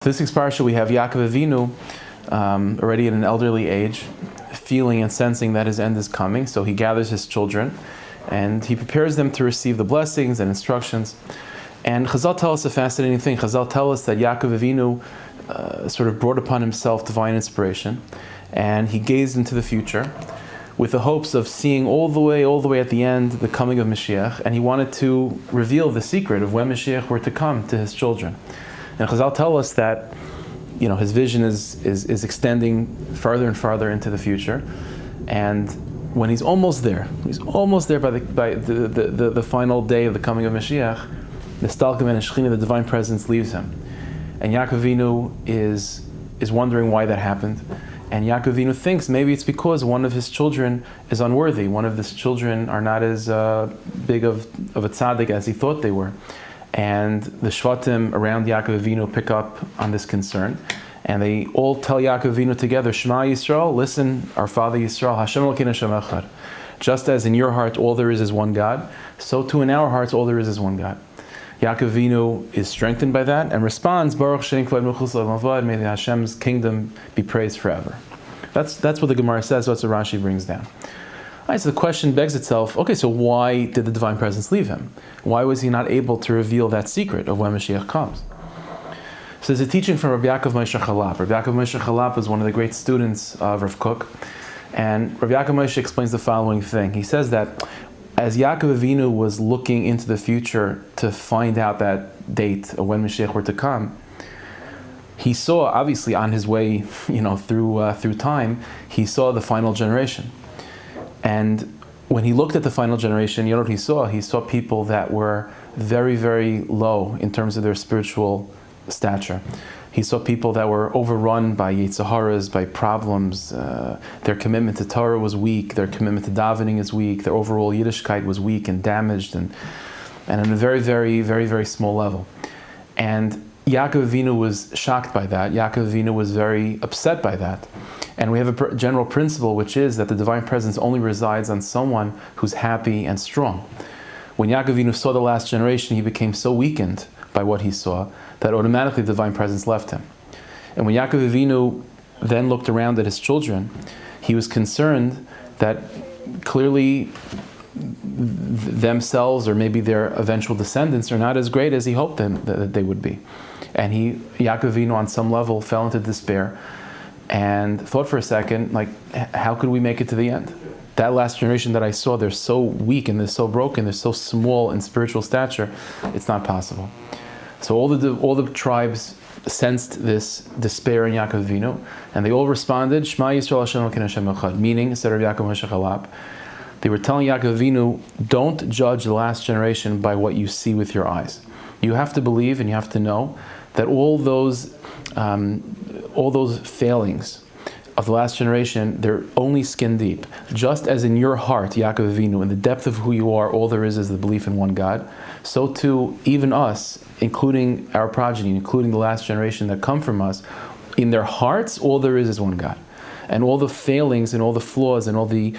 This week's parsha, we have Yaakov Avinu, already at an elderly age, feeling and sensing that his end is coming. So he gathers his children and he prepares them to receive the blessings and instructions. And Chazal tell us a fascinating thing. Chazal tell us that Yaakov Avinu sort of brought upon himself divine inspiration, and he gazed into the future with the hopes of seeing all the way at the end the coming of Mashiach, and he wanted to reveal the secret of when Mashiach were to come to his children. And Chazal tell us that his vision is extending farther and farther into the future, and when he's almost there by the final day of the coming of Mashiach, the Stalkim and Shechina, the divine presence, leaves him. And Yaakov Avinu is wondering why that happened. And Yaakov Avinu thinks maybe it's because one of his children is unworthy. One of his children are not as big of a tzaddik as he thought they were. And the Shvatim around Yaakov Avinu pick up on this concern. And they all tell Yaakov Avinu together, Shema Yisrael, listen, our father Yisrael, Hashem Elokeinu Hashem Echad. Just as in your heart all there is one God, so too in our hearts all there is one God. Yaakov Avinu is strengthened by that and responds, Baruch Shein Kavod Mechus L'Avad, may Hashem's kingdom be praised forever. That's what the Gemara says, that's what Rashi brings down. Alright, so the question begs itself, okay, so why did the divine presence leave him? Why was he not able to reveal that secret of when Mashiach comes? So there's a teaching from Rabbi Yaakov Moshe Chalap. Rabbi Yaakov Moshe Chalap was one of the great students of Rav Kook, and Rabbi Yaakov Moshe explains the following thing. He says that as Yaakov Avinu was looking into the future to find out that date of when Mashiach were to come, he saw, obviously on his way, through time, he saw the final generation. And when he looked at the final generation, you know what he saw? He saw people that were very, very low in terms of their spiritual stature. He saw people that were overrun by Yetzaharas, by problems. Their commitment to Torah was weak. Their commitment to davening is weak. Their overall Yiddishkeit was weak and damaged, and on a very, very, very, very small level. And Yaakov Avinu was shocked by that. Yaakov Avinu was very upset by that. And we have a general principle, which is that the divine presence only resides on someone who's happy and strong. When Yaakov Avinu saw the last generation, he became so weakened by what he saw that automatically the divine presence left him. And when Yaakov Avinu then looked around at his children, he was concerned that clearly themselves, or maybe their eventual descendants, are not as great as he hoped that they would be. And Yaakov Avinu on some level fell into despair and thought for a second, how could we make it to the end? That last generation that I saw, they're so weak and they're so broken, they're so small in spiritual stature, it's not possible. So all the tribes sensed this despair in Yaakov Avinu, and they all responded, Shema Yisrael Hashem Elokeinu Hashem Echad, meaning, instead of Yaakov Moshe Chalap, they were telling Yaakov Avinu, don't judge the last generation by what you see with your eyes. You have to believe and you have to know that all those failings of the last generation, they're only skin deep. Just as in your heart, Yaakov Avinu, in the depth of who you are, all there is the belief in one God, so too, even us, including our progeny, including the last generation that come from us, in their hearts, all there is one God. And all the failings and all the flaws and all the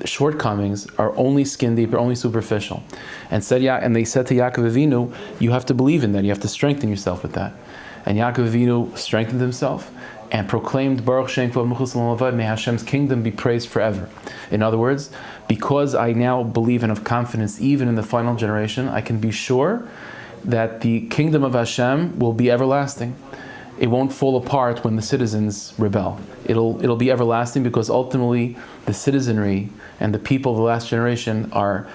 shortcomings are only skin deep, are only superficial. And they said to Yaakov Avinu, you have to believe in that, you have to strengthen yourself with that. And Yaakov Avinu strengthened himself and proclaimed, Baruch Shein Kavod Mechus L'Avad, may Hashem's kingdom be praised forever. In other words, because I now believe and have confidence even in the final generation, I can be sure that the kingdom of Hashem will be everlasting. It won't fall apart when the citizens rebel. It'll be everlasting, because ultimately the citizenry and the people of the last generation are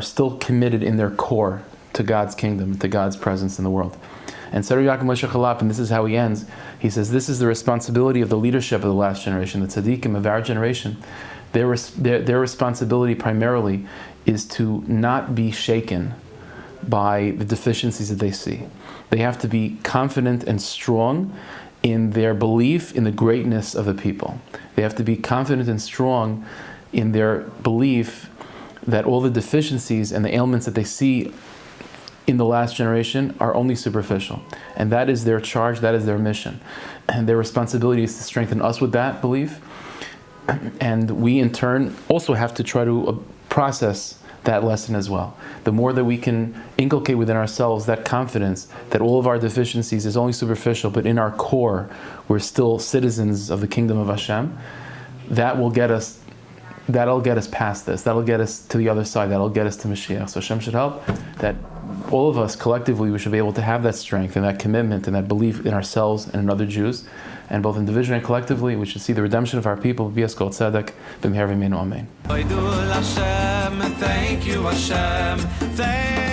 still committed in their core to God's kingdom, to God's presence in the world. And Rabbi Yaakov Moshe Chalap, and this is how he ends, he says, this is the responsibility of the leadership of the last generation, the tzaddikim of our generation. Their responsibility primarily is to not be shaken by the deficiencies that they see. They have to be confident and strong in their belief in the greatness of the people. They have to be confident and strong in their belief that all the deficiencies and the ailments that they see in the last generation are only superficial. And that is their charge, that is their mission. And their responsibility is to strengthen us with that belief. And we in turn also have to try to process that lesson as well. The more that we can inculcate within ourselves that confidence that all of our deficiencies is only superficial, but in our core, we're still citizens of the kingdom of Hashem, that'll get us past this. That'll get us to the other side. That'll get us to Mashiach. So Hashem should help that all of us collectively, we should be able to have that strength and that commitment and that belief in ourselves and in other Jews, and both individually and collectively, we should see the redemption of our people. B'yas kol tzedek, b'mher v'meinu amen. Thank you, Hashem. Thank